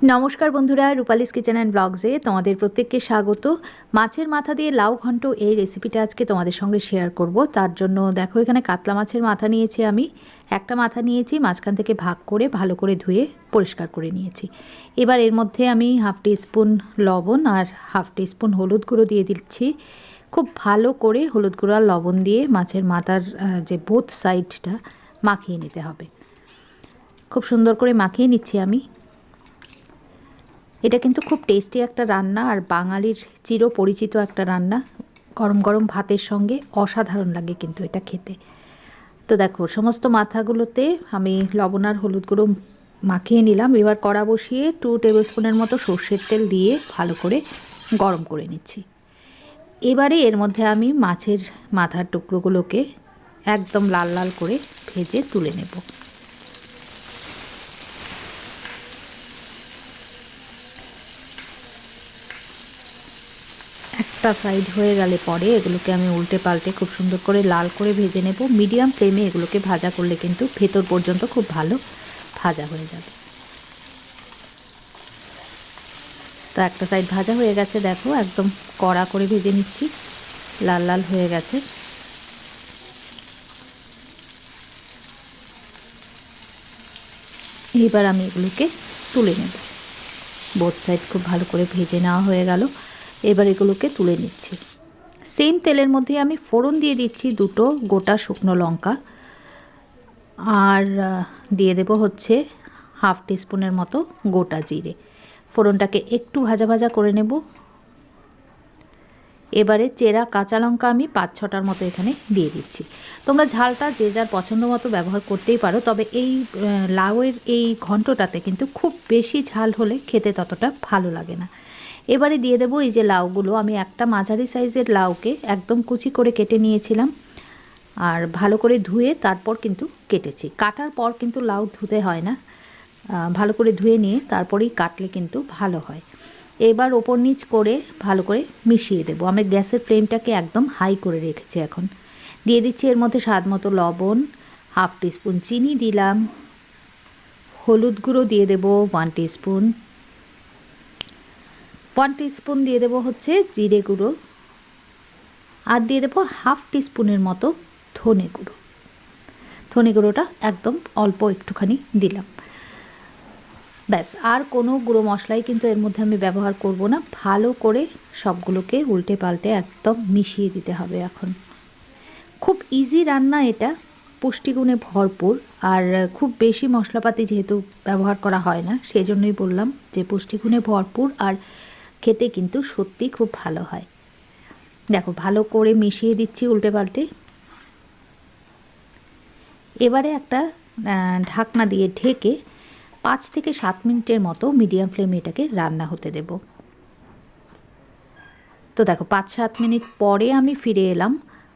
नमस्कार बंधुरा रूपालिस kitchen and ब्लग्से तुम्हारे प्रत्येकके स्वागत। माछेर माथा दिए लाउ घंट এই রেসিপিটা আজকে তোমাদের সঙ্গে শেয়ার করব। তার জন্য দেখো এখানে কাতলা মাছের মাথা নিয়েছি, আমি একটা মাথা নিয়েছি, মাঝখান থেকে ভাগ করে ভালো করে ধুয়ে পরিষ্কার করে নিয়েছি। এবার এর মধ্যে আমি হাফ টি স্পুন লবণ আর হাফ টি স্পুন হলুদ গুঁড়ো দিয়ে দিচ্ছি। খুব ভালো করে হলুদ গুঁড়ো আর লবণ দিয়ে মাছের মাথার যে বোথ সাইডটা মাখিয়ে নিতে হবে। খুব সুন্দর করে মাখিয়ে নিচ্ছি আমি। এটা কিন্তু খুব টেস্টি একটা রান্না আর বাঙালির চিরপরিচিত একটা রান্না। গরম গরম ভাতের সঙ্গে অসাধারণ লাগে কিন্তু এটা খেতে। তো দেখো সমস্ত মাথাগুলোতে আমি লবণ আর হলুদ গুঁড়ো মাখিয়ে নিলাম। এবার কড়া বসিয়ে 2 টেবিল স্পুনের মতো সর্ষের তেল দিয়ে ভালো করে গরম করে নিচ্ছি। এবারে এর মধ্যে আমি মাছের মাথার টুকরোগুলোকে একদম লাল লাল করে ভেজে তুলে নেব। একটা সাইড হয়ে গেলে পরে এগুলোকে আমি উল্টে পাল্টে খুব সুন্দর করে লাল করে ভেজে নেব। মিডিয়াম ফ্লেমে এগুলোকে ভাজা করলে কিন্তু ভেতর পর্যন্ত খুব ভালো ভাজা হয়ে যাবে। তো একটা সাইড ভাজা হয়ে গেছে, দেখো একদম কড়া করে ভেজে নিচ্ছি, লাল লাল হয়ে গেছে। এবার আমি এগুলোকে তুলে নেব। বোথ সাইড খুব ভালো করে ভেজে নেওয়া হয়ে গেল। এবার এগুলোকে তুলে নিচ্ছি। সেম তেলের মধ্যে আমি ফোড়ন দিয়ে দিচ্ছি 2টো গোটা শুকনো লঙ্কা, আর দিয়ে দেব হচ্ছে হাফ টি স্পুনের মতো গোটা জিরে। ফোড়নটাকে একটু ভাজা ভাজা করে নেব। এবারে চেরা কাঁচা লঙ্কা আমি 5-6টার মতো এখানে দিয়ে দিচ্ছি। তোমরা ঝালটা যে যার পছন্দ মতো ব্যবহার করতেই পারো, তবে এই লাউয়ের এই ঘন্টটাতে কিন্তু খুব বেশি ঝাল হলে খেতে ততটা ভালো লাগে না। এবারে দিয়ে দেবো এই যে লাউগুলো, আমি একটা মাঝারি সাইজের লাউকে একদম কুচি করে কেটে নিয়েছিলাম আর ভালো করে ধুয়ে তারপর কিন্তু কেটেছি। কাটার পর কিন্তু লাউ ধুতে হয় না, ভালো করে ধুয়ে নিয়ে তারপরেই কাটলে কিন্তু ভালো হয়। এবার ওপর নিচ করে ভালো করে মিশিয়ে দেবো। আমি গ্যাসের ফ্লেমটাকে একদম হাই করে রেখেছি। এখন দিয়ে দিচ্ছি এর মধ্যে স্বাদ মতো লবণ, হাফ টি স্পুন চিনি দিলাম, হলুদ গুঁড়ো দিয়ে দেবো 1 টিস্পুন, 1 টিস্পুন দিয়ে দেবো হচ্ছে জিরে গুঁড়ো, আর দিয়ে দেবো হাফ টিস্পুনের মতো ধনে গুঁড়ো। ধনে গুঁড়োটা একদম অল্প একটুখানি দিলাম, ব্যাস। আর কোনো গুঁড়ো মশলাই কিন্তু এর মধ্যে আমি ব্যবহার করব না। ভালো করে সবগুলোকে উল্টে পাল্টে একদম মিশিয়ে দিতে হবে। এখন খুব ইজি রান্না এটা, পুষ্টিগুণে ভরপুর, আর খুব বেশি মশলাপাতি যেহেতু ব্যবহার করা হয় না সেই জন্যই বললাম যে পুষ্টিগুণে ভরপুর আর খেতে কিন্তু সত্যি খুব ভালো হয়। দেখো ভালো করে মিশিয়ে দিচ্ছি উল্টে পাল্টে। এবারে একটা ঢাকনা দিয়ে ঢেকে 5 থেকে 7 মিনিটের মতো মিডিয়াম ফ্লেমে এটাকে রান্না হতে দেব। তো দেখো 5-7 মিনিট পরে আমি ফিরে এলাম।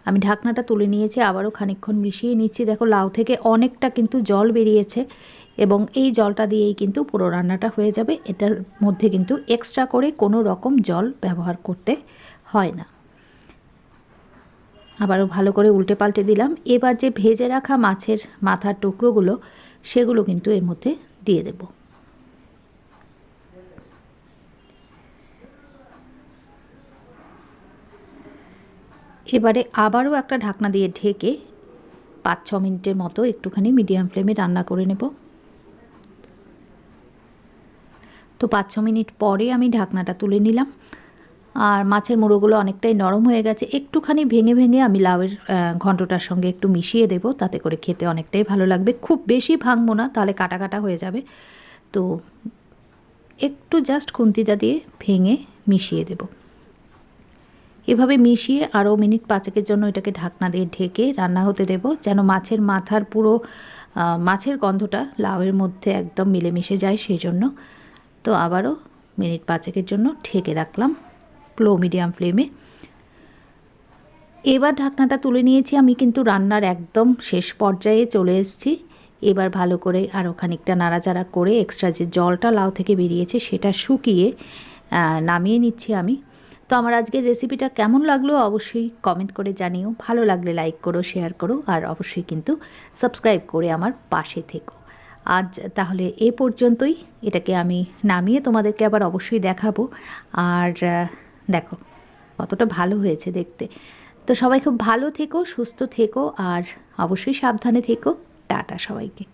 আমি ঢাকনাটা তুলে নিয়েছি, আবারও খানিকক্ষণ মিশিয়ে নিচ্ছি। দেখো লাউ থেকে অনেকটা কিন্তু জল বেরিয়েছে এবং এই জলটা দিয়েই কিন্তু পুরো রান্নাটা হয়ে যাবে। এটার মধ্যে কিন্তু এক্সট্রা করে কোনো রকম জল ব্যবহার করতে হয় না। আবারও ভালো করে উল্টে পাল্টে দিলাম। এবার যে ভেজে রাখা মাছের মাথার টুকরোগুলো সেগুলো কিন্তু এর মধ্যে দিয়ে দেব। এবারে আবারও একটা ঢাকনা দিয়ে ঢেকে 5-6 মিনিটের মতো একটুখানি মিডিয়াম ফ্লেমে রান্না করে নেব। তো 5-6 মিনিট পরে আমি ঢাকনাটা তুলে নিলাম, আর মাছের মুড়োগুলো অনেকটাই নরম হয়ে গেছে। একটুখানি ভেঙে ভেঙে আমি লাউয়ের ঘন্টটার সঙ্গে একটু মিশিয়ে দেব, তাতে করে খেতে অনেকটাই ভালো লাগবে। খুব বেশি ভাঙবো না, তাহলে কাটা কাটা হয়ে যাবে। তো একটু জাস্ট খুন্তিটা দিয়ে ভেঙে মিশিয়ে দেব। এভাবে মিশিয়ে আরও মিনিট 5-এর জন্য এটাকে ঢাকনা দিয়ে ঢেকে রান্না হতে দেব, যেন মাছের মাথার পুরো মাছের গন্ধটা লাউয়ের মধ্যে একদম মিলেমিশে যায় সেই জন্য। তো আবারও মিনিট 5-এর জন্য ঢেকে রাখলাম লো মিডিয়াম ফ্লেমে। এবার ঢাকনাটা তুলে নিয়েছি। আমি কিন্তু রান্নার একদম শেষ পর্যায়ে চলে এসেছি। এবার ভালো করে আরও খানিকটা নাড়াচাড়া করে এক্সট্রা যে জলটা লাউ থেকে বেরিয়েছে সেটা শুকিয়ে নামিয়ে নিচ্ছি আমি। তো আমার আজকের রেসিপিটা কেমন লাগলো অবশ্যই কমেন্ট করে জানিও। ভালো লাগলে লাইক করো, শেয়ার করো, আর অবশ্যই কিন্তু সাবস্ক্রাইব করে আমার পাশে থেকো। আজ তাহলে এ পর্যন্তই। এটাকে আমি নামিয়ে তোমাদেরকে আবার অবশ্যই দেখাবো। আর দেখো কতটা ভালো হয়েছে দেখতে। তো সবাই খুব ভালো থেকো, সুস্থ থেকো, আর অবশ্যই সাবধানে থেকো। টাটা সবাইকে।